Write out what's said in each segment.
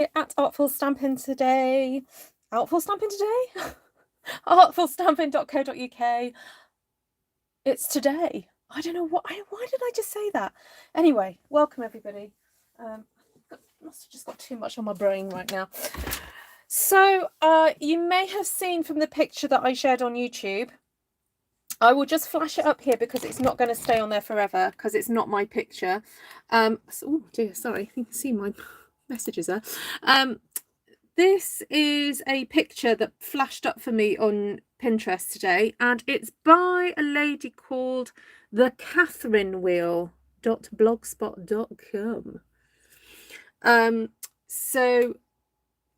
At artfulstampin today. Artfulstampin today? artfulstampin.co.uk. It's today. I don't know why did I just say that? Anyway, welcome everybody. Must have just got too much on my brain right now. So you may have seen from the picture that I shared on YouTube. I will just flash it up here because it's not going to stay on there forever because it's not my picture. Oh dear, sorry, you can see my messages there. This is a picture that flashed up for me on Pinterest today, and it's by a lady called the catherinewheel.blogspot.com. So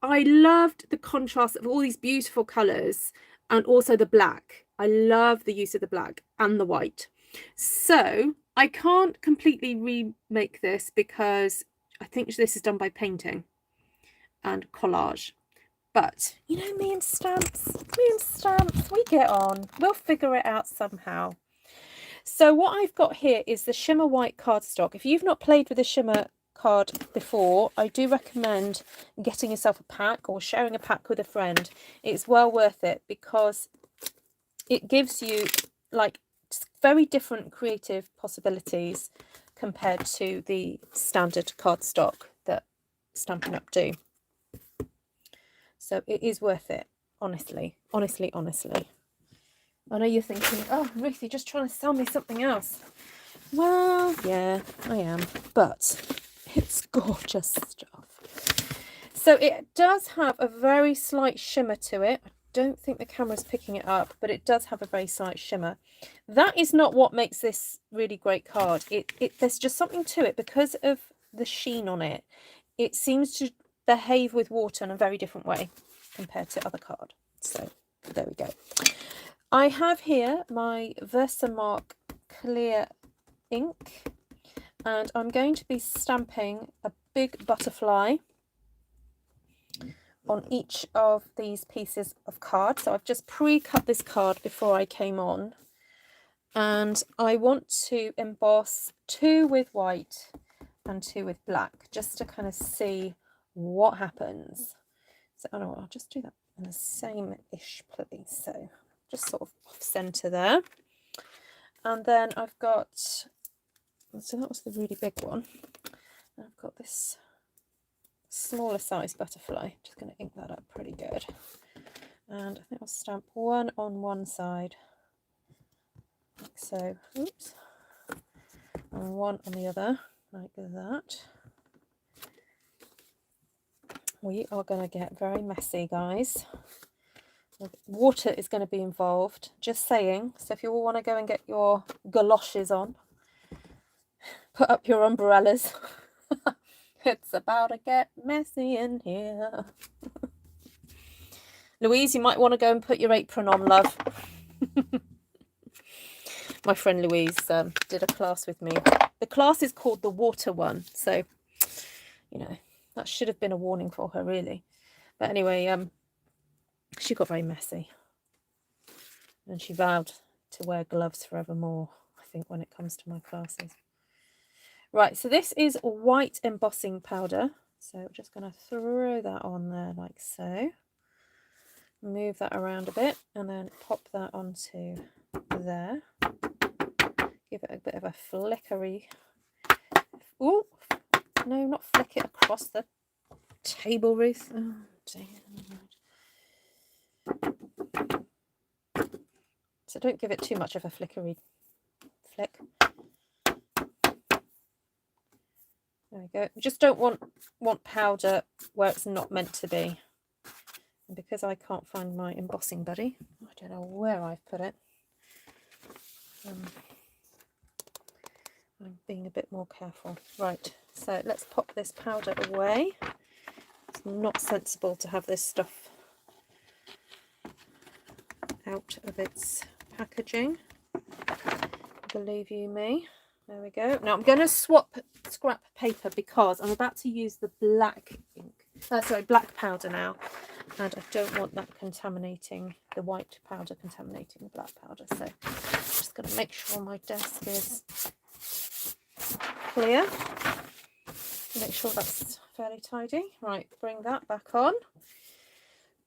I loved the contrast of all these beautiful colours and also the black. I love the use of the black and the white. So I can't completely remake this because I think this is done by painting and collage. But you know, me and stamps, we get on. We'll figure it out somehow. So what I've got here is the shimmer white cardstock. If you've not played with the shimmer card before, I do recommend getting yourself a pack or sharing a pack with a friend. It's well worth it because it gives you like very different creative possibilities compared to the standard cardstock that Stampin' Up do. So it is worth it, honestly. I know you're thinking, oh, Ruth, you're just trying to sell me something else. Well, yeah, I am, but it's gorgeous stuff. So it does have a very slight shimmer to it. I don't think the camera's picking it up, but it does have a very slight shimmer. That is not what makes this really great card. There's just something to it because of the sheen on it. It seems to behave with water in a very different way compared to other card. So there we go. I have here my Versamark clear ink, and I'm going to be stamping a big butterfly on each of these pieces of card. So I've just pre-cut this card before I came on, and I want to emboss 2 with white and 2 with black just to kind of see what happens. So I'll just do that in the same-ish place. So just sort of off center there. And then I've got, so that was the really big one. And I've got this smaller size butterfly. Just going to ink that up pretty good. And I think I'll stamp 1 on one side, like so. Oops. And 1 on the other, like that. We are going to get very messy, guys. Water is going to be involved, just saying. So if you all want to go and get your galoshes on, put up your umbrellas. It's about to get messy in here. Louise, you might want to go and put your apron on, love. My friend Louise did a class with me. The class is called the water one. So, you know, that should have been a warning for her, really. But anyway, she got very messy. And she vowed to wear gloves forevermore, I think, when it comes to my classes. Right, so this is white embossing powder. So I'm just going to throw that on there like so. Move that around a bit and then pop that onto there. Give it a bit of a flickery. Oh, no, not flick it across the table, Ruth. Oh, damn. So don't give it too much of a flickery flick. There we go. We just don't want powder where it's not meant to be. And because I can't find my embossing buddy, I don't know where I've put it. I'm being a bit more careful. Right, so let's pop this powder away. It's not sensible to have this stuff out of its packaging, believe you me. There we go. Now I'm going to swap scrap paper because I'm about to use the black ink. Black powder now, and I don't want that contaminating, the white powder contaminating the black powder. So I'm just going to make sure my desk is clear. Make sure that's fairly tidy. Right, bring that back on.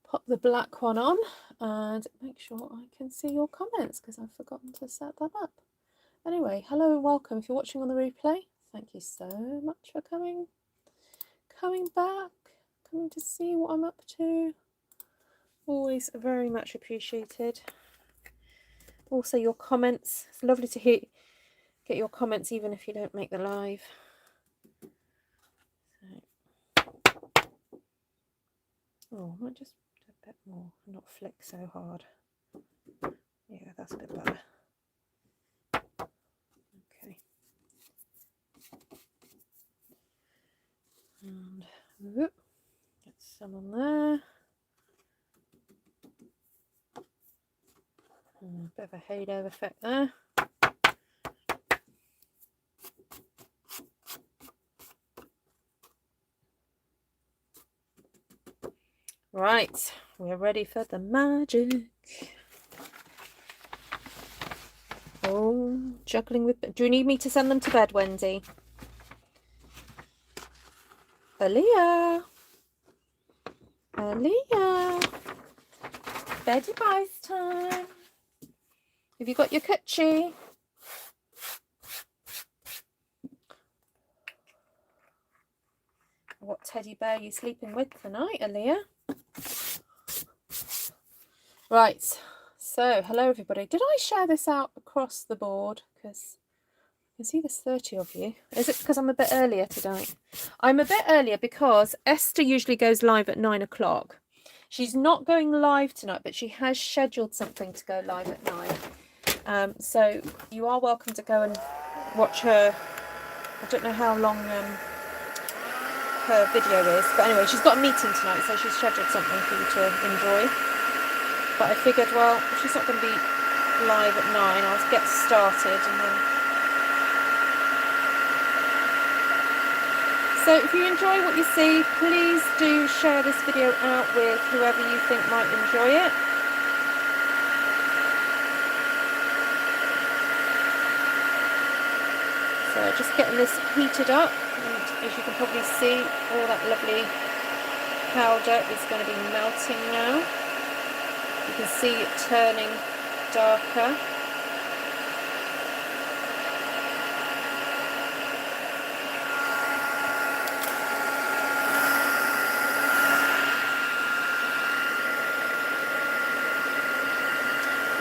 Pop the black one on and make sure I can see your comments because I've forgotten to set that up. Anyway, hello and welcome. If you're watching on the replay, thank you so much for coming back, coming to see what I'm up to. Always very much appreciated. Also your comments. It's lovely to get your comments even if you don't make the live. So, oh, I might just do a bit more, not flick so hard. Yeah, that's a bit better. Okay. And whoop, get some on there. And a bit of a halo effect there. Right, we're ready for the magic. Oh, juggling with... Do you need me to send them to bed, Wendy? Aaliyah. Aaliyah. Beddy boys time. Have you got your coochie? What teddy bear are you sleeping with tonight, Aaliyah? Right, so hello everybody. Did I share this out across the board? Because I can see there's 30 of you. Is it because I'm a bit earlier today? I'm a bit earlier because Esther usually goes live at 9 o'clock. She's not going live tonight, but she has scheduled something to go live at 9. So you are welcome to go and watch her. I don't know how long her video is, but anyway, she's got a meeting tonight, so she's scheduled something for you to enjoy. But I figured, well, if she's not going to be live at 9, I'll get started and then... So if you enjoy what you see, please do share this video out with whoever you think might enjoy it. So just getting this heated up, and as you can probably see, all that lovely powder is going to be melting now. You can see it turning darker.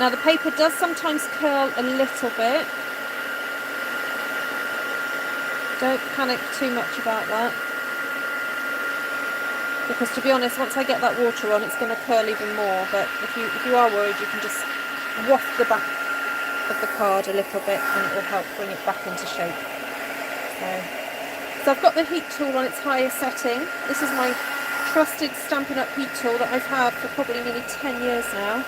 Now the paper does sometimes curl a little bit. Don't panic too much about that. Because to be honest, once I get that water on, it's going to curl even more. But if you are worried, you can just waft the back of the card a little bit and it will help bring it back into shape. So I've got the heat tool on its highest setting. This is my trusted Stampin' Up! Heat tool that I've had for probably nearly 10 years now.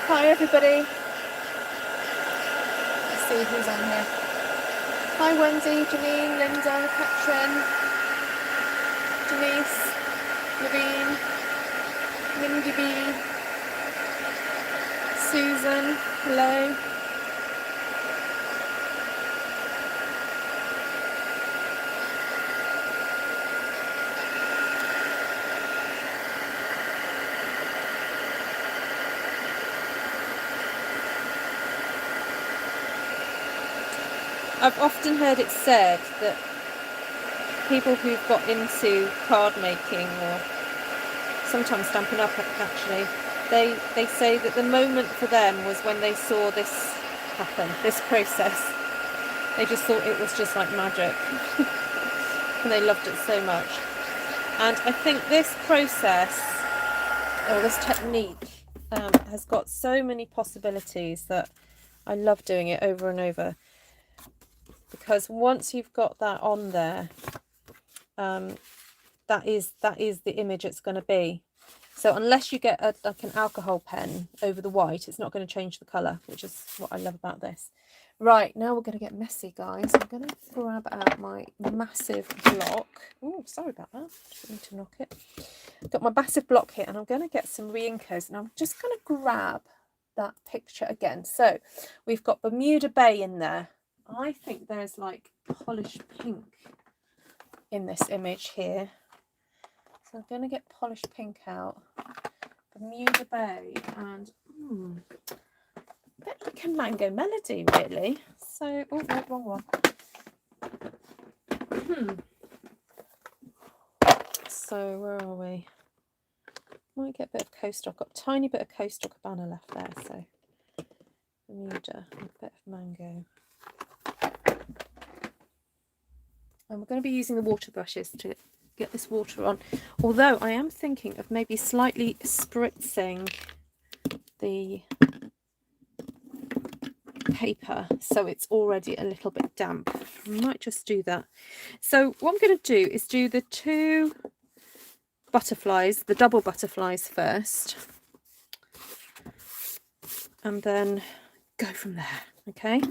Hi everybody. Let's see who's on here. Hi Wendy, Janine, Linda, Katrin, Denise, Naveen, Mindy B, Susan, hello. I've often heard it said that people who've got into card making, or sometimes Stampin' Up! Actually, they say that the moment for them was when they saw this happen, this process. They just thought it was just like magic. And they loved it so much. And I think this process, or this technique, has got so many possibilities that I love doing it over and over. Because once you've got that on there, that is the image it's going to be. So unless you get like an alcohol pen over the white, it's not going to change the colour, which is what I love about this. Right, now we're going to get messy, guys. I'm going to grab out my massive block. Oh, sorry about that. Just need to knock it. Got my massive block here, and I'm going to get some reinkers, and I'm just going to grab that picture again. So we've got Bermuda Bay in there. I think there's like polished pink in this image here. So I'm going to get polished pink out. Bermuda Bay, and a bit like a Mango Melody, really. So, oh, no, wrong one. So, where are we? Might get a bit of cardstock. Got a tiny bit of cardstock banner left there. So, Bermuda, and a bit of mango. And we're going to be using the water brushes to get this water on. Although I am thinking of maybe slightly spritzing the paper so it's already a little bit damp. I might just do that. So what I'm going to do is do the 2 butterflies, the double butterflies first, and then go from there. Okay,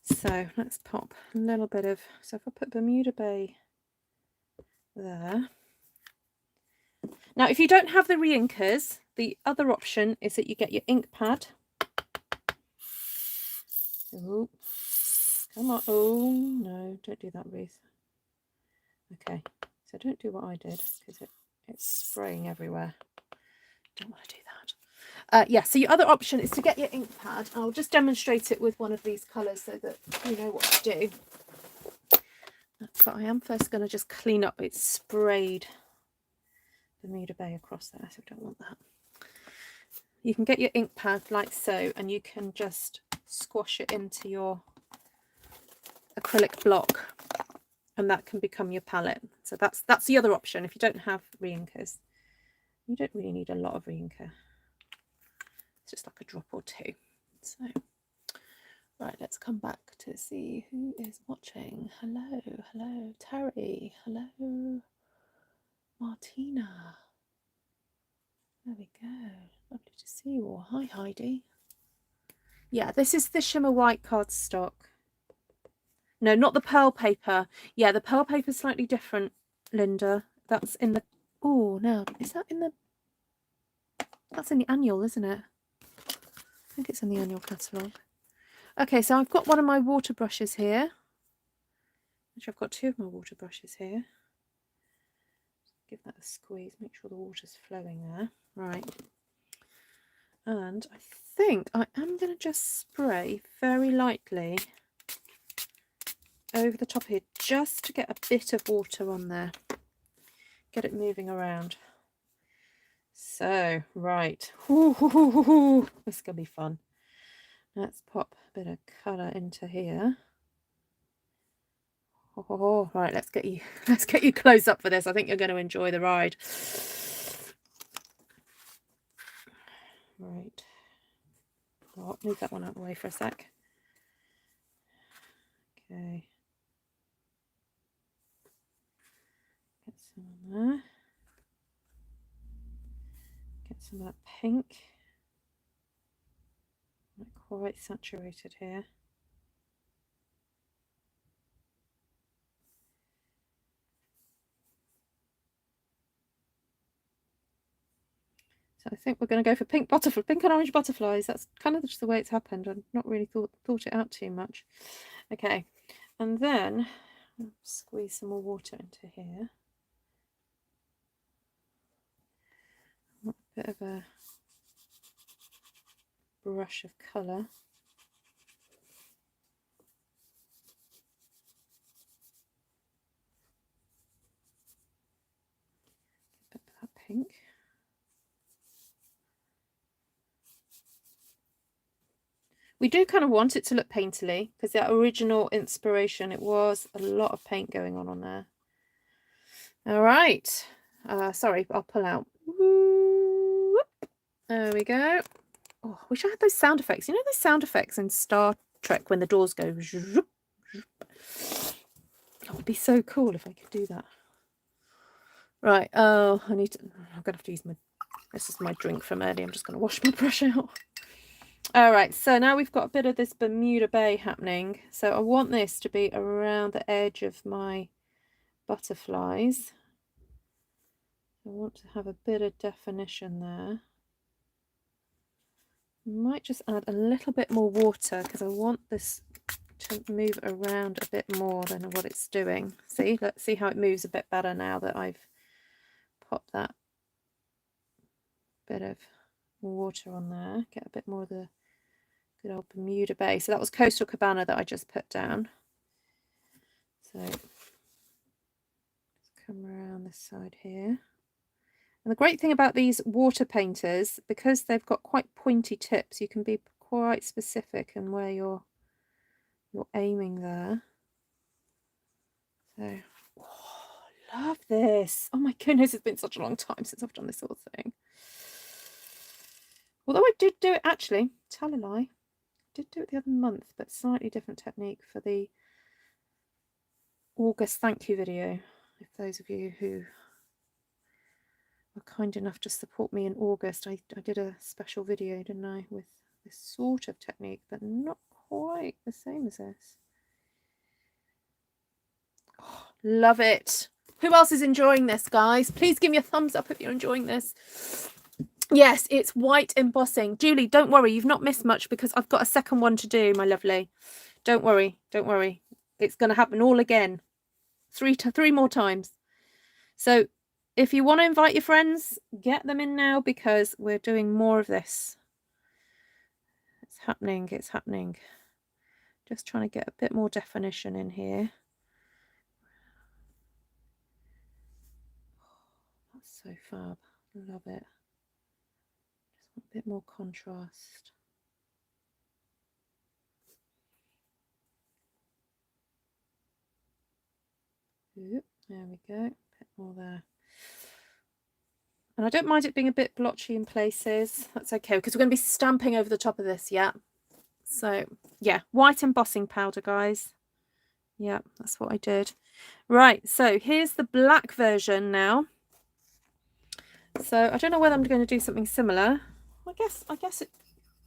so let's pop a little bit of, so if I put Bermuda Bay there. Now if you don't have the reinkers, the other option is that you get your ink pad. Oh, come on. Oh, no, don't do that, Ruth. Okay, so don't do what I did, because it's spraying everywhere. Don't want to do that. Yeah, so your other option is to get your ink pad. I'll just demonstrate it with one of these colours so that you know what to do. But I am first going to just clean up. It's sprayed Bermuda Bay across there, so we don't want that. You can get your ink pad like so, and you can just squash it into your acrylic block, and that can become your palette. So that's the other option if you don't have reinkers. You don't really need a lot of reinker. It's just like a drop or 2. So right, let's come back to see who is watching. Hello Terry, hello Martina. There we go, lovely to see you all. Hi Heidi. Yeah, this is the Shimmer White cardstock. No, not the pearl paper. Yeah, the pearl paper is slightly different, Linda. That's in the... Oh, now, is that in the... That's in the annual, isn't it? I think it's in the annual catalogue. Okay, so I've got one of my water brushes here. Actually, I've got 2 of my water brushes here. Give that a squeeze, make sure the water's flowing there. Right. And I think I am going to just spray very lightly over the top here, just to get a bit of water on there. Get it moving around. So, right. Ooh, this is going to be fun. Let's pop a bit of colour into here. Oh, right, let's get you close up for this. I think you're going to enjoy the ride. Right. Oh, move that one out of the way for a sec. Okay. Get some on there. Get some of that pink. Not quite saturated here. So I think we're going to go for pink and orange butterflies. That's kind of just the way it's happened. I've not really thought it out too much. Okay, and then I'll squeeze some more water into here. A bit of a brush of colour. A bit of that pink. We do kind of want it to look painterly, because that original inspiration, it was a lot of paint going on there. All right. Sorry, I'll pull out. There we go. Oh, I wish I had those sound effects. You know those sound effects in Star Trek when the doors go? That would be so cool if I could do that. Right. Oh, I'm going to have to use my... This is my drink from earlier. I'm just going to wash my brush out. All right, so now we've got a bit of this Bermuda Bay happening. So I want this to be around the edge of my butterflies. I want to have a bit of definition there. Might just add a little bit more water because I want this to move around a bit more than what it's doing. See, let's see how it moves a bit better now that I've popped that bit of water on there. Get a bit more of the good old Bermuda Bay. So that was Coastal Cabana that I just put down. So let's come around this side here. And the great thing about these water painters, because they've got quite pointy tips, you can be quite specific in where you're aiming there. So, oh, love this. Oh my goodness, it's been such a long time since I've done this sort of thing. Although I did do it, actually, tell a lie, I did do it the other month, but slightly different technique for the August thank you video. If those of you who were kind enough to support me in August, I did a special video, didn't I, with this sort of technique, but not quite the same as this. Oh, love it. Who else is enjoying this, guys? Please give me a thumbs up if you're enjoying this. Yes, it's white embossing. Julie, don't worry, you've not missed much because I've got a second one to do, my lovely. Don't worry, don't worry. It's going to happen all again. Three more times. So if you want to invite your friends, get them in now because we're doing more of this. It's happening, it's happening. Just trying to get a bit more definition in here. Oh, that's so fab. Love it. Just want a bit more contrast. Oop, there we go. A bit more there. And I don't mind it being a bit blotchy in places. That's okay because we're going to be stamping over the top of this, yeah. So, yeah, white embossing powder, guys. Yeah, that's what I did. Right, so here's the black version now. So I don't know whether I'm going to do something similar. I guess it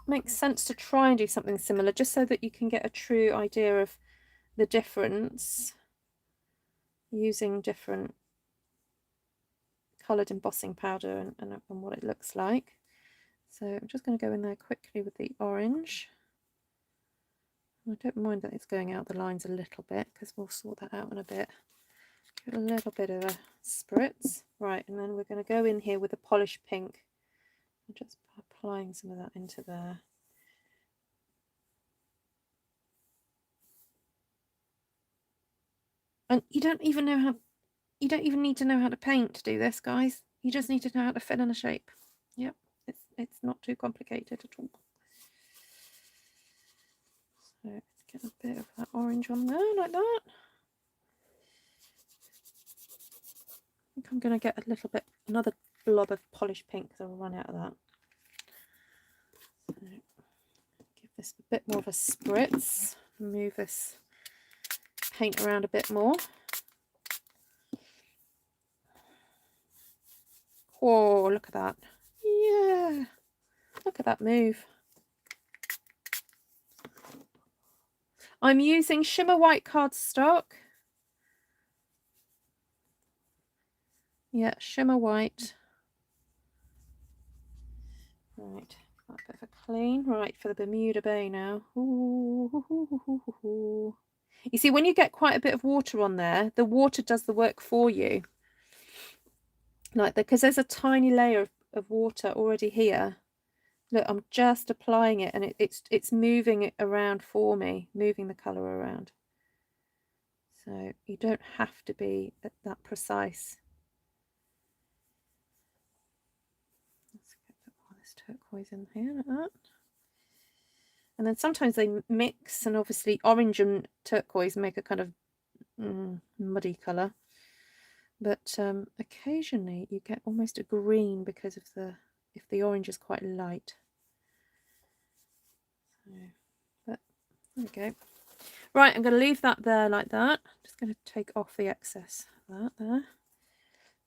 makes sense to try and do something similar just so that you can get a true idea of the difference using different coloured embossing powder and what it looks like. So I'm just going to go in there quickly with the orange. I don't mind that it's going out the lines a little bit because we'll sort that out in a bit. Give it a little bit of a spritz. Right, and then we're going to go in here with the polished pink. I'm just applying some of that into there. And you don't even need to know how to paint to do this, guys. You just need to know how to fill in a shape. Yep, it's not too complicated at all. So let's get a bit of that orange on there, like that. I think I'm going to get a little bit, another blob of polished pink because I'll run out of that. So give this a bit more of a spritz. Move this paint around a bit more. Oh, look at that. Yeah, look at that move. I'm using Shimmer White cardstock. Yeah, Shimmer White. Right, got a bit of a clean. Right, for the Bermuda Bay now. Ooh. You see, when you get quite a bit of water on there, the water does the work for you. Like that, because there's a tiny layer of water already here. Look, I'm just applying it and it's moving it around for me, moving the colour around. So you don't have to be that precise. Let's get a bit more of this turquoise in here, like that. And then sometimes they mix, and obviously orange and turquoise make a kind of muddy colour. But occasionally you get almost a green because of if the orange is quite light. So, but there we go. Right, I'm going to leave that there like that. Just going to take off the excess of that there.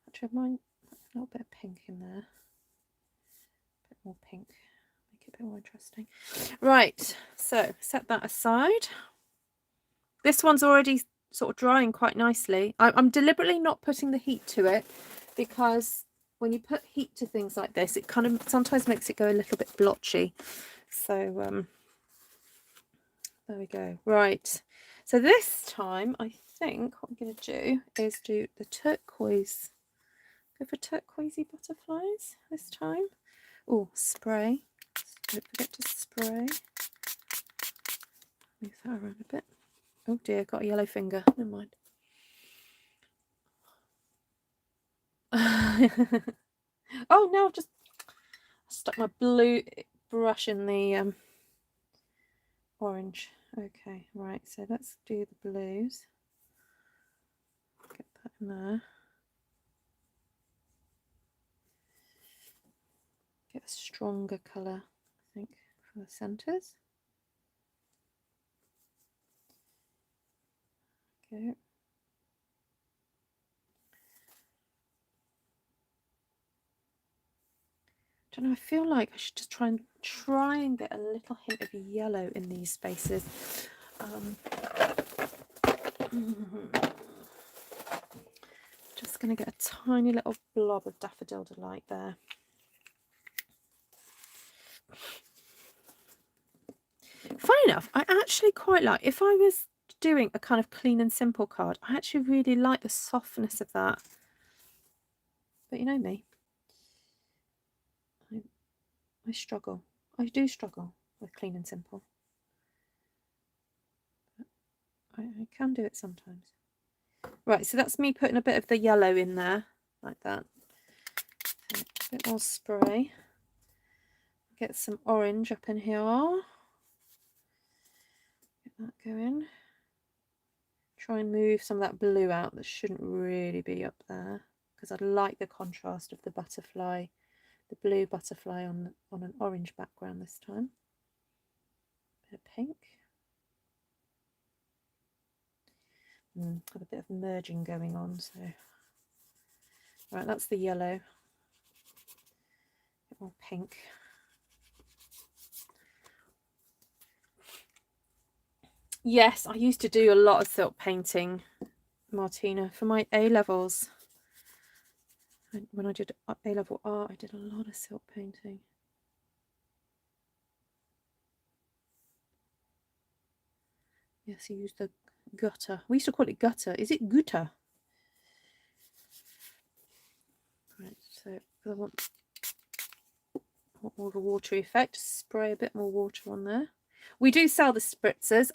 Actually, I might a little bit of pink in there. A bit more pink. Make make it a bit more interesting. Right, so set that aside. This one's already sort of drying quite nicely. I'm deliberately not putting the heat to it because when you put heat to things like this, it kind of sometimes makes it go a little bit blotchy. So there we go. Right, so this time I think what I'm going to do is do the turquoise. Go for turquoisey butterflies this time. Oh, spray. Don't forget to spray. Move that around a bit. Oh dear, got a yellow finger. Never mind. Oh no, I've just stuck my blue brush in the orange. Okay, right, so let's do the blues. Get that in there. Get a stronger colour, I think, for the centres. Okay. I don't know, I feel like I should just try and get a little hint of yellow in these spaces. Just going to get a tiny little blob of daffodil delight there. Funny enough, I actually quite like, if I was doing a kind of clean and simple card, I actually really like the softness of that. But you know me, I struggle. I do struggle with clean and simple. But I can do it sometimes. Right, so that's me putting a bit of the yellow in there, like that. A bit more spray. Get some orange up in here. Get that going. Try and move some of that blue out that shouldn't really be up there, because I like the contrast of the butterfly, the blue butterfly on an orange background this time. Bit of pink. Got a bit of merging going on, so right, that's the yellow. A bit more pink. Yes, I used to do a lot of silk painting, Martina, for my A-levels. When I did A-level art, I did a lot of silk painting. Yes, you used the gutter. We used to call it gutter. Is it gutter? Right, so I want more of a watery effect. Spray a bit more water on there. We do sell the spritzers.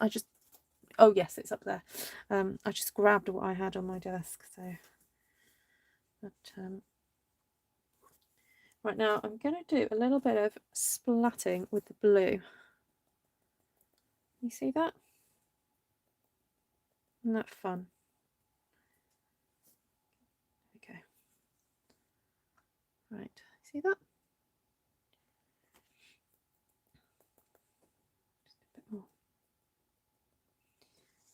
Oh yes, it's up there. I just grabbed what I had on my desk. So, but right now I'm going to do a little bit of splatting with the blue. You see that? Isn't that fun? Okay. Right. See that? Just a bit more.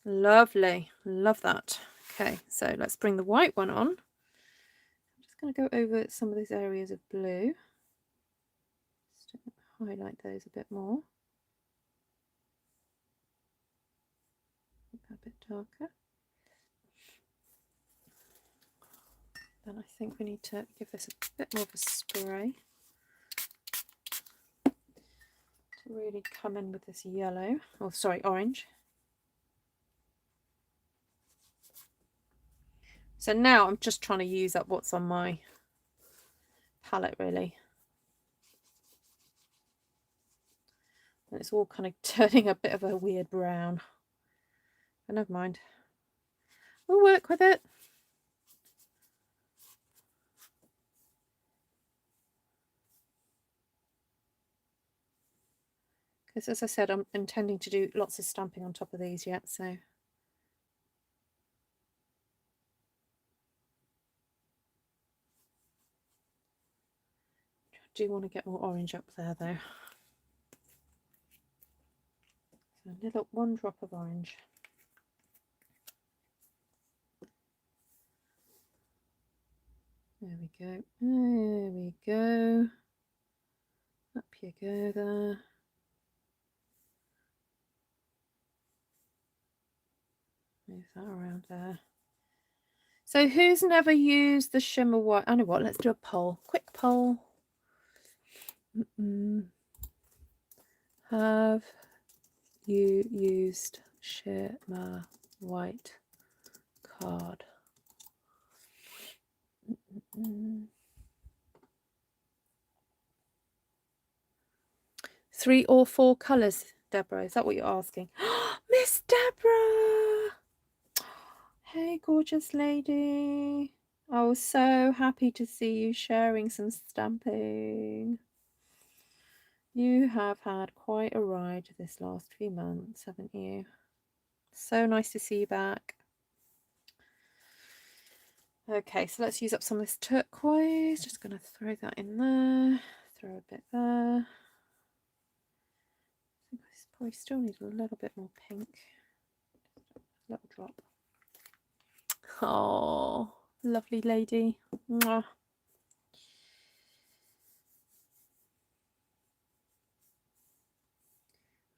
Lovely. Love that. Okay, so let's bring the white one on. I'm just going to go over some of these areas of blue. Just highlight those a bit more. Make that a bit darker. Then I think we need to give this a bit more of a spray to really come in with this yellow, or sorry, orange. So now I'm just trying to use up what's on my palette, really. And it's all kind of turning a bit of a weird brown. But never mind. We'll work with it. Because as I said, I'm intending to do lots of stamping on top of these yet, so. I do want to get more orange up there though. So a little one drop of orange. There we go. There we go. Up you go there. Move that around there. So who's never used the shimmer white? I know what, let's do a poll. Quick poll. Have you used shimmer white card? 3 or 4 colours, Deborah. Is that what you're asking? Miss Deborah! Hey, gorgeous lady. I was so happy to see you sharing some stamping. You have had quite a ride this last few months, haven't you? So nice to see you back. Okay, so let's use up some of this turquoise. Just going to throw that in there. Throw a bit there. I think I probably still need a little bit more pink. A little drop. Oh, lovely lady. Mwah.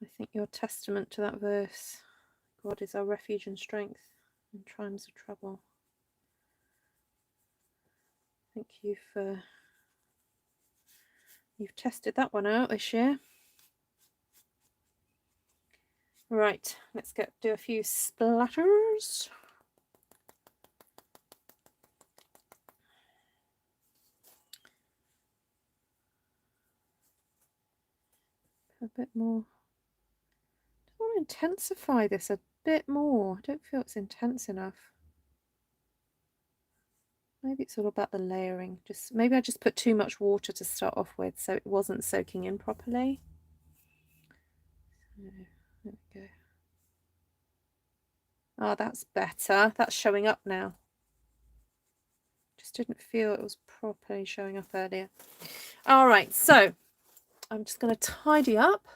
I think you're testament to that verse. God is our refuge and strength in times of trouble. I think you've tested that one out this year. Right, let's do a few splatters. A bit more. I want to intensify this a bit more. I don't feel it's intense enough. Maybe it's all about the layering. Maybe I just put too much water to start off with, so it wasn't soaking in properly. So, there we go. Oh, that's better. That's showing up now. Just didn't feel it was properly showing up earlier. All right, so I'm just going to tidy up.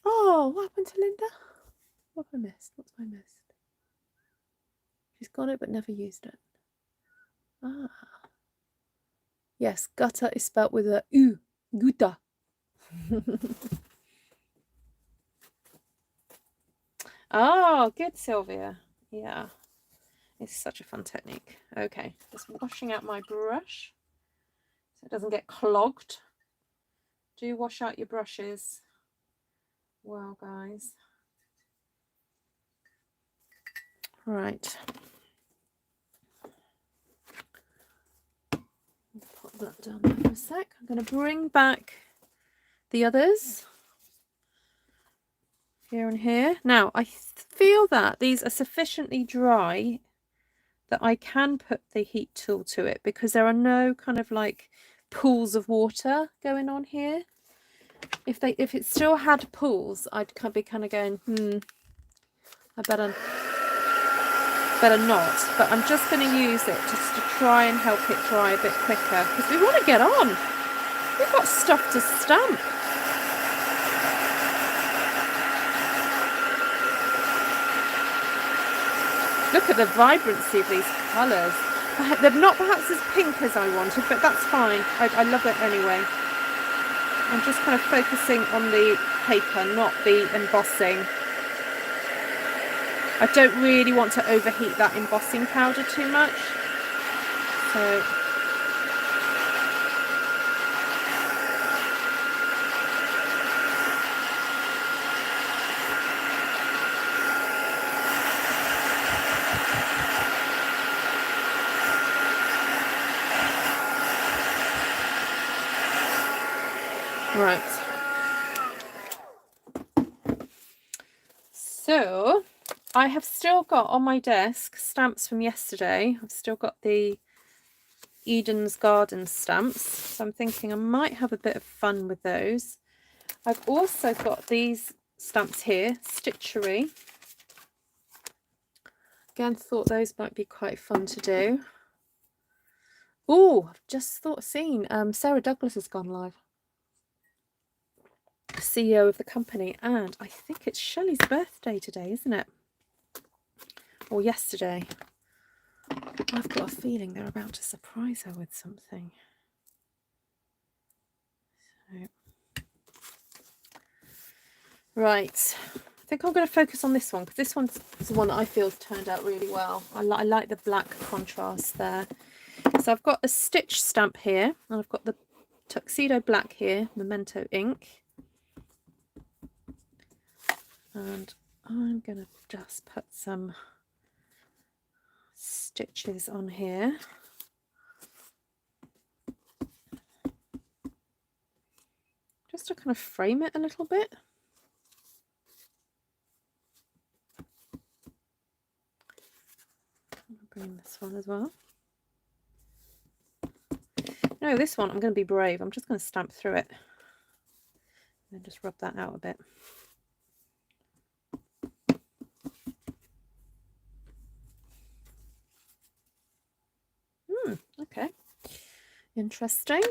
Oh, what happened to Linda? What have I missed? What's I missed? She's got it but never used it. Ah. Yes, gutter is spelt with a U. Gutta. Oh, good, Sylvia. Yeah. It's such a fun technique. Okay, just washing out my brush so it doesn't get clogged. Do wash out your brushes. Well, guys. Right. Put that down there for a sec. I'm going to bring back the others. Here and here. Now, I feel that these are sufficiently dry that I can put the heat tool to it because there are no kind of like pools of water going on here. If it still had pools, I'd be kind of going, I better not. But I'm just going to use it just to try and help it dry a bit quicker because we want to get on. We've got stuff to stamp. Look at the vibrancy of these colours. They're not perhaps as pink as I wanted, but that's fine. I love it anyway. I'm just kind of focusing on the paper, not the embossing. I don't really want to overheat that embossing powder too much. So right. So I have still got on my desk stamps from yesterday. I've still got the Eden's Garden stamps. So I'm thinking I might have a bit of fun with those. I've also got these stamps here, Stitchery. Again, thought those might be quite fun to do. Oh, I've just seen Sarah Douglas has gone live. CEO of the company, and I think it's Shelley's birthday today, isn't it? Or yesterday. I've got a feeling they're about to surprise her with something. Right, I think I'm going to focus on this one because this one's the one that I feel has turned out really well. I like the black contrast there. So I've got a stitch stamp here, and I've got the tuxedo black here, Memento ink. And I'm going to just put some stitches on here. Just to kind of frame it a little bit. I'll bring this one as well. No, this one I'm going to be brave. I'm just going to stamp through it. And just rub that out a bit. Okay. Interesting.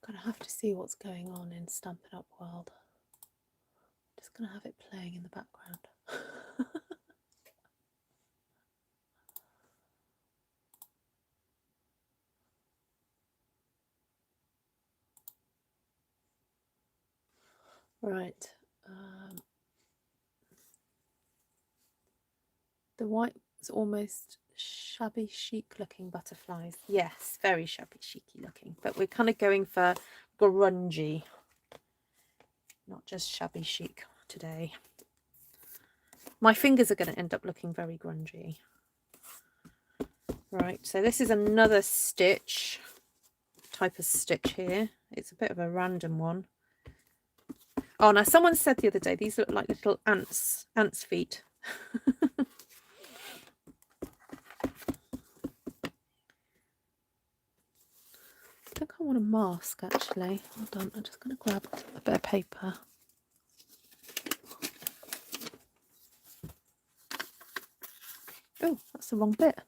Gonna have to see what's going on in Stampin' Up world. Just gonna have it playing in the background. Right. The white is almost shabby chic looking butterflies. Yes, very shabby chicy looking, but we're kind of going for grungy, not just shabby chic today. My fingers are going to end up looking very grungy. Right, so this is another stitch, type of stitch here. It's a bit of a random one. Oh, now someone said the other day, these look like little ants feet. I think I want a mask actually. Hold on, I'm just going to grab a bit of paper. Oh, that's the wrong bit.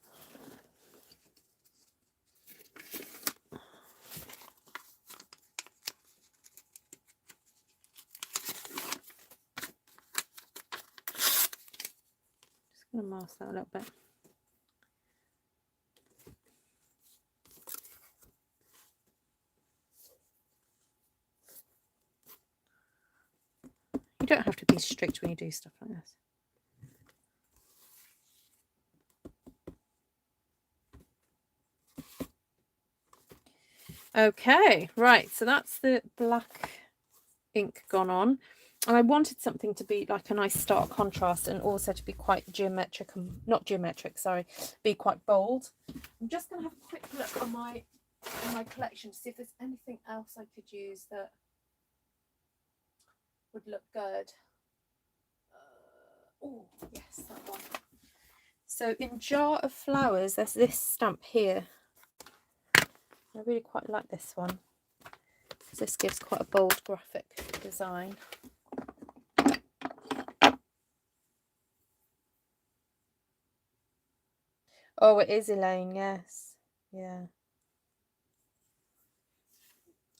Just going to mask that a little bit. You don't have to be strict when you do stuff like this. Okay, right, so that's the black ink gone on. And I wanted something to be like a nice stark contrast and also to be quite geometric, not geometric, sorry, be quite bold. I'm just going to have a quick look on my collection to see if there's anything else I could use that would look good. Oh, yes, that one. So in Jar of Flowers, there's this stamp here. I really quite like this one. This gives quite a bold graphic design. Oh, it is Elaine, yes. Yeah.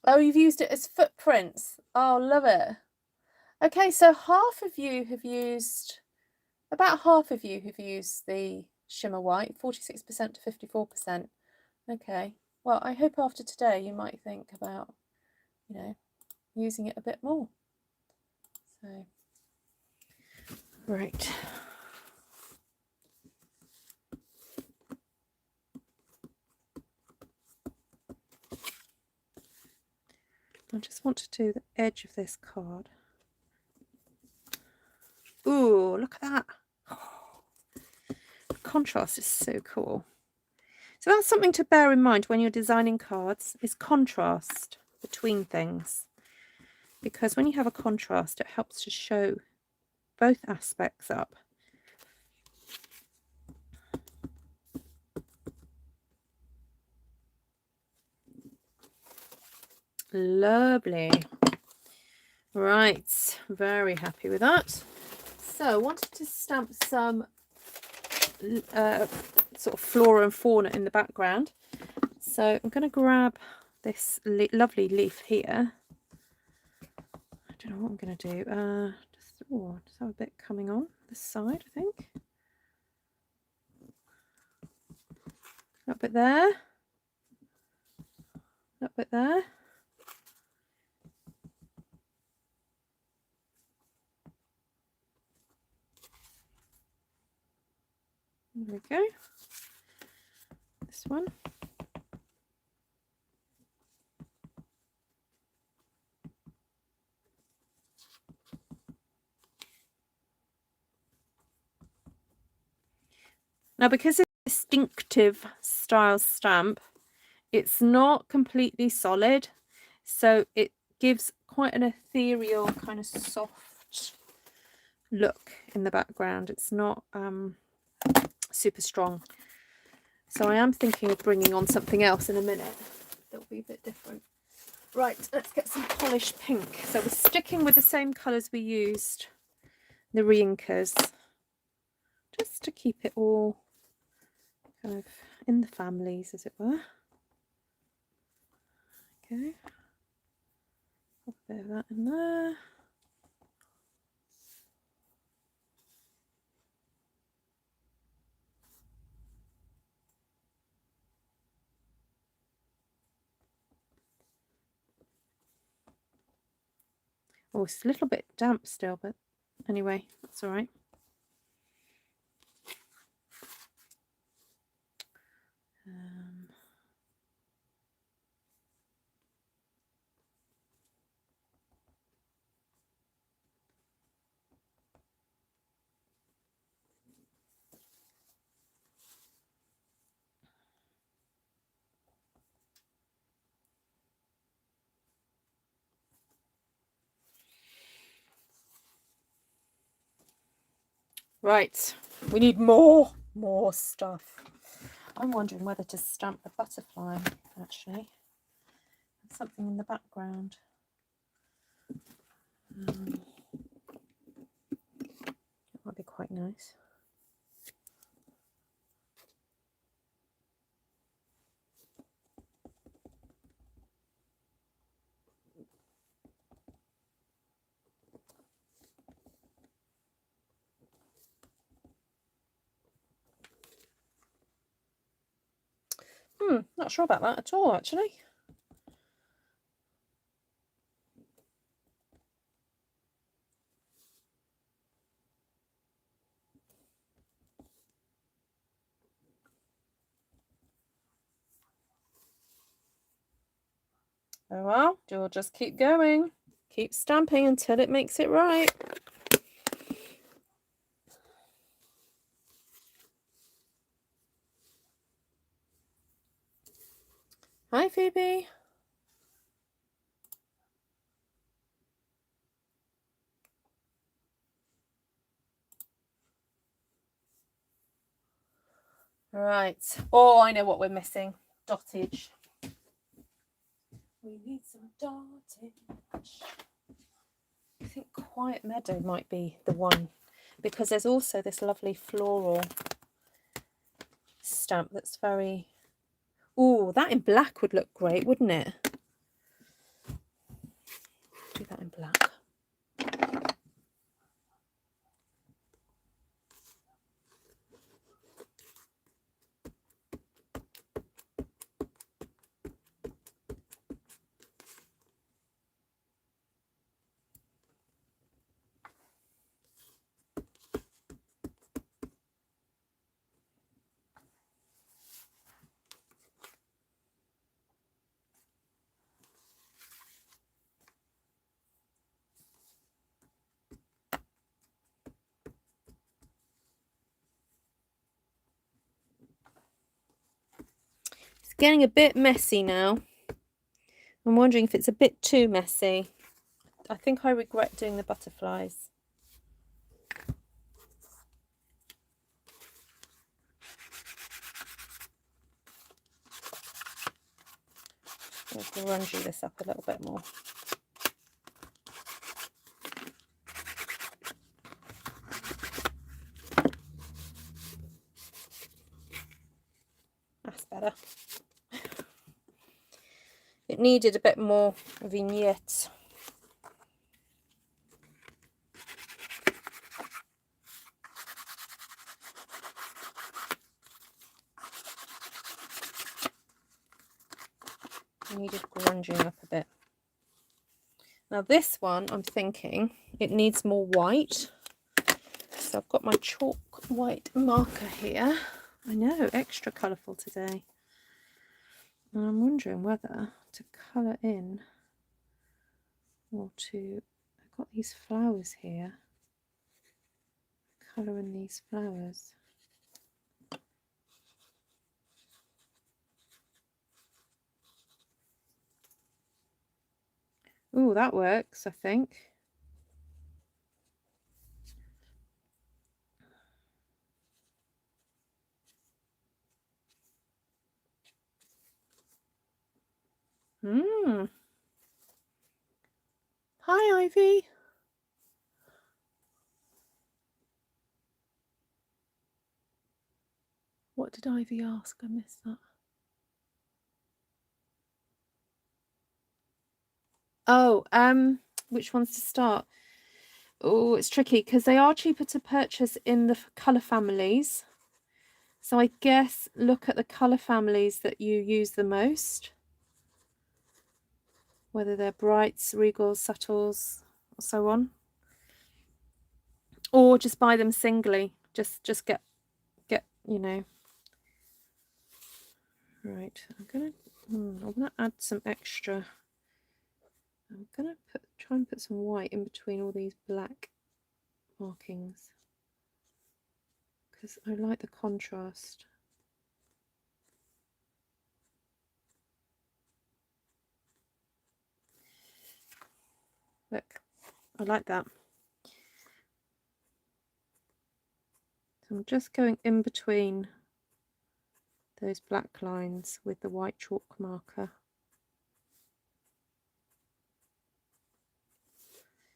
Oh, you've used it as footprints. Oh, love it. Okay, so about half of you have used the shimmer white, 46% to 54%. Okay, well, I hope after today you might think about, you know, using it a bit more. So, right. I just want to do the edge of this card. Ooh, look at that. The contrast is so cool. So that's something to bear in mind when you're designing cards, is contrast between things. Because when you have a contrast, it helps to show both aspects up. Lovely. Right, very happy with that. So I wanted to stamp some sort of flora and fauna in the background. So I'm going to grab this lovely leaf here. I don't know what I'm going to do. Just have a bit coming on this side, I think. That bit there. That bit there. There we go. This one. Now, because it's a distinctive style stamp, it's not completely solid, so it gives quite an ethereal kind of soft look in the background. It's not super strong. So I am thinking of bringing on something else in a minute that will be a bit different. Right, let's get some polished pink. So we're sticking with the same colours we used, the reinkers, just to keep it all kind of in the families, as it were. Okay, pop a bit of that in there. Oh, it's a little bit damp still, but anyway, that's all right. Right, we need more stuff. I'm wondering whether to stamp the butterfly, actually. There's something in the background. That might be quite nice. Not sure about that at all, actually. Oh well, you'll just keep going. Keep stamping until it makes it right. Hi, Phoebe. Right. Oh, I know what we're missing. Dottage. We need some dottage. I think Quiet Meadow might be the one, because there's also this lovely floral stamp that's very... Oh, that in black would look great, wouldn't it? Do that in black. It's getting a bit messy now. I'm wondering if it's a bit too messy. I think I regret doing the butterflies. Let's grungy this up a little bit more. That's better. It needed a bit more vignette. needed grunging up a bit. Now this one, I'm thinking it needs more white. So I've got my chalk white marker here. I know, extra colourful today. And I'm wondering whether to colour in or to... I've got these flowers here. Colour in these flowers. Oh, that works, I think. Hi, Ivy. What did Ivy ask? I missed that. Oh, which ones to start? Oh, it's tricky because they are cheaper to purchase in the colour families. So I guess look at the colour families that you use the most. Whether they're brights, regals, subtles, or so on. Or just buy them singly. Just get, you know. Right, I'm gonna add some extra. I'm gonna try and put some white in between all these black markings because I like the contrast. Look, I like that. So I'm just going in between those black lines with the white chalk marker.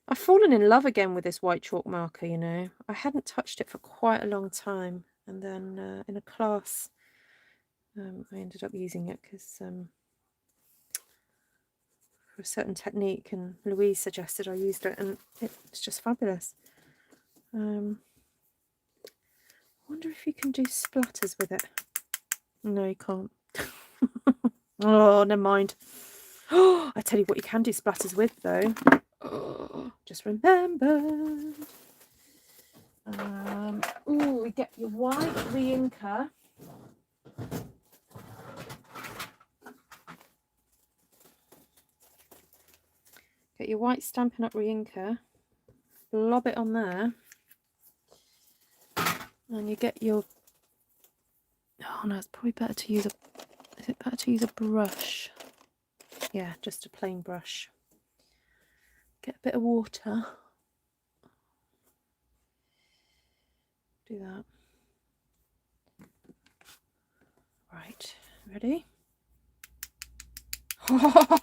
I've fallen in love again with this white chalk marker, you know. I hadn't touched it for quite a long time, and then in a class I ended up using it because for a certain technique, and Louise suggested I used it, and it's just fabulous. I wonder if you can do splatters with it. No, you can't. Oh, never mind. Oh, I tell you what you can do splatters with, though. Oh, just remember. Oh, we get your white reinker. Get your white Stampin' Up! Reinker. Lob it on there. And you get your... Oh no, it's probably better to use a... Is it better to use a brush? Yeah, just a plain brush. Get a bit of water. Do that. Right, ready? Oh,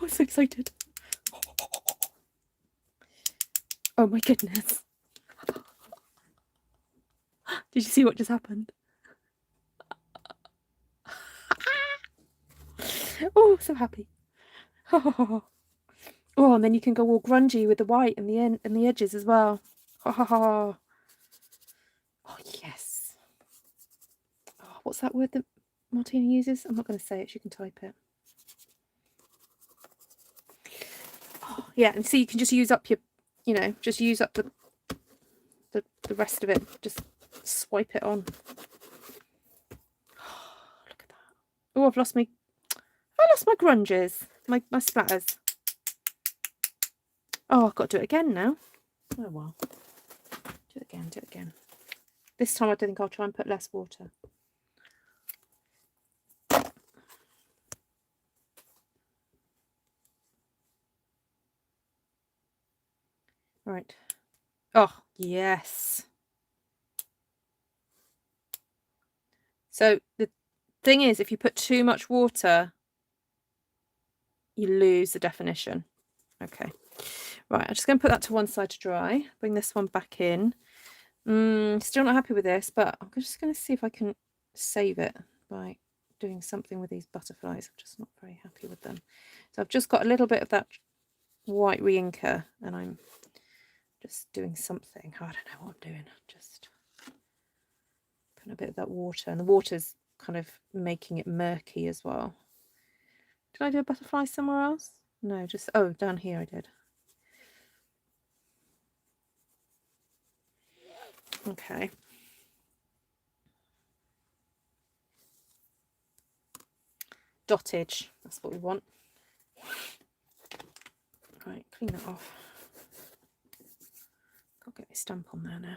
I'm so excited. Oh my goodness. Did you see what just happened? Oh, so happy. Oh, and then you can go all grungy with the white and the edges as well. Oh, yes. Oh, what's that word that Martina uses? I'm not going to say it. She can type it. Oh, yeah, and see, you can just use up your, you know, just use up the rest of it. Just swipe it on. Oh, look at that. Oh, I've lost my grunges, my splatters. Oh, I've got to do it again now. Oh well. Do it again. This time I don't think I'll try and put less water. Right. Oh, yes. So the thing is, if you put too much water, you lose the definition. Okay. Right, I'm just going to put that to one side to dry. Bring this one back in. Still not happy with this, but I'm just going to see if I can save it by doing something with these butterflies. I'm just not very happy with them. So I've just got a little bit of that white reinker, and I'm just doing something. I don't know what I'm doing. Just putting a bit of that water, and the water's kind of making it murky as well. Did I do a butterfly somewhere else? No, just, oh, down here I did. Okay. Dottage, that's what we want. Right, clean that off. Got to get my stamp on there now.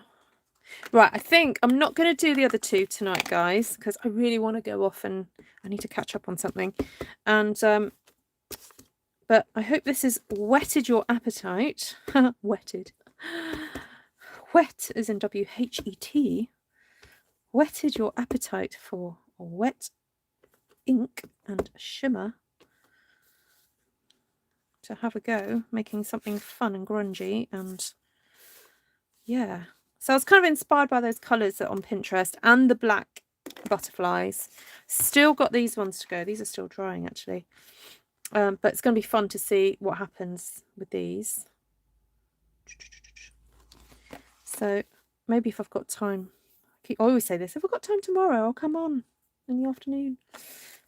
Right, I think I'm not going to do the other two tonight, guys, because I really want to go off and I need to catch up on something. And but I hope this has whetted your appetite. Wetted. Wet as in W-H-E-T. Whetted your appetite for wet ink and shimmer to have a go making something fun and grungy. And yeah, so I was kind of inspired by those colours that on Pinterest and the black butterflies. Still got these ones to go. These are still drying actually, but it's going to be fun to see what happens with these. So maybe if I've got time, I always say this, if I've got time tomorrow I'll come on in the afternoon,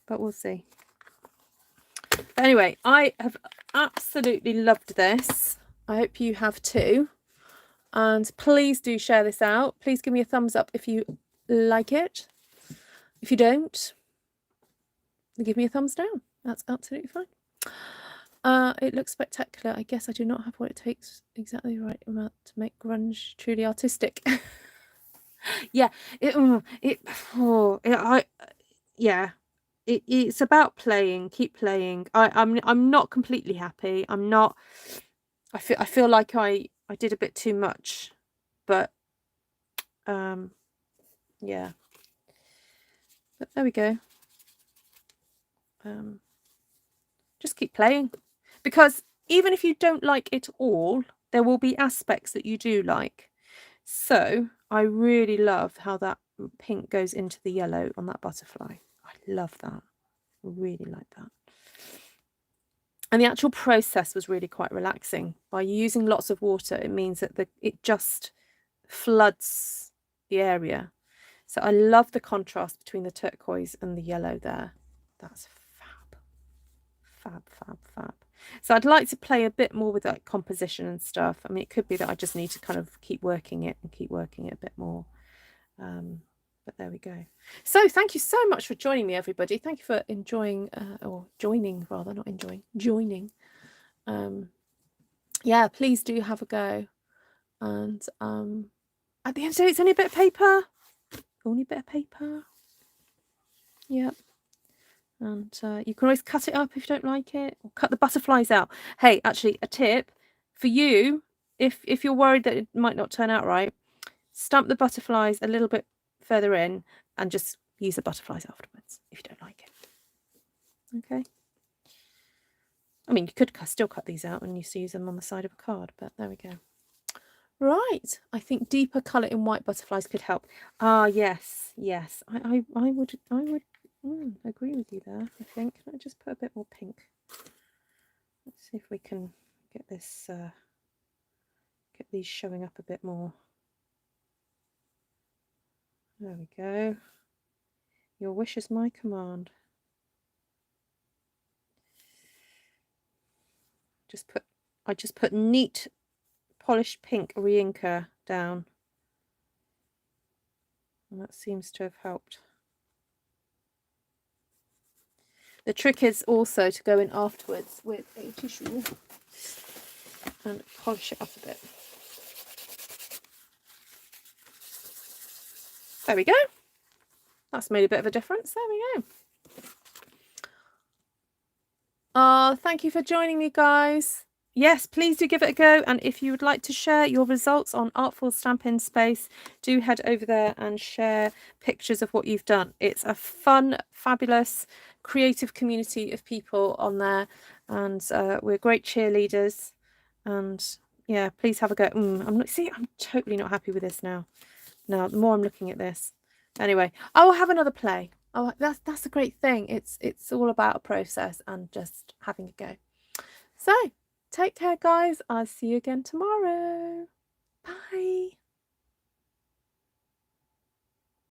but we'll see. But anyway, I have absolutely loved this. I hope you have too. And please do share this out. Please give me a thumbs up if you like it. If you don't, give me a thumbs down. That's absolutely fine. It looks spectacular. I guess I do not have what it takes exactly the right amount to make grunge truly artistic. Yeah, it's about playing. Keep playing. I'm not completely happy. I'm not. I feel like I did a bit too much, but yeah. But there we go. Just keep playing, because even if you don't like it all, there will be aspects that you do like. So I really love how that pink goes into the yellow on that butterfly. I love that. I really like that. And the actual process was really quite relaxing. By using lots of water, it means that it just floods the area. So I love the contrast between the turquoise and the yellow there. That's fab. Fab, fab, fab. So I'd like to play a bit more with that composition and stuff. I mean, it could be that I just need to kind of keep working it a bit more. But there we go. So thank you so much for joining me, everybody. Thank you for enjoying, or joining rather, not enjoying, joining. Yeah, please do have a go. And at the end of the day, it's only a bit of paper. Only a bit of paper. Yep. And you can always cut it up if you don't like it, or cut the butterflies out. Hey, actually, a tip for you, if you're worried that it might not turn out right, stamp the butterflies a little bit further in and just use the butterflies afterwards if you don't like it. Okay. I mean, you could still cut these out and used to use them on the side of a card, but there we go. Right, I think deeper colour in white butterflies could help. Ah, yes, yes. I would agree with you there, I think. Let me just put a bit more pink. Let's see if we can get this get these showing up a bit more. There we go. Your wish is my command. I just put neat polished pink reinker down, and that seems to have helped. The trick is also to go in afterwards with a tissue and polish it up a bit. There we go. That's made a bit of a difference. There we go. Thank you for joining me, guys. Yes, please do give it a go. And if you would like to share your results on Artful Stampin Space, do head over there and share pictures of what you've done. It's a fun, fabulous, creative community of people on there. And we're great cheerleaders. And yeah, please have a go. I'm totally not happy with this now. Now, the more I'm looking at this. Anyway, I will have another play. Oh, that's the great thing. It's all about a process and just having a go. So, take care, guys. I'll see you again tomorrow. Bye.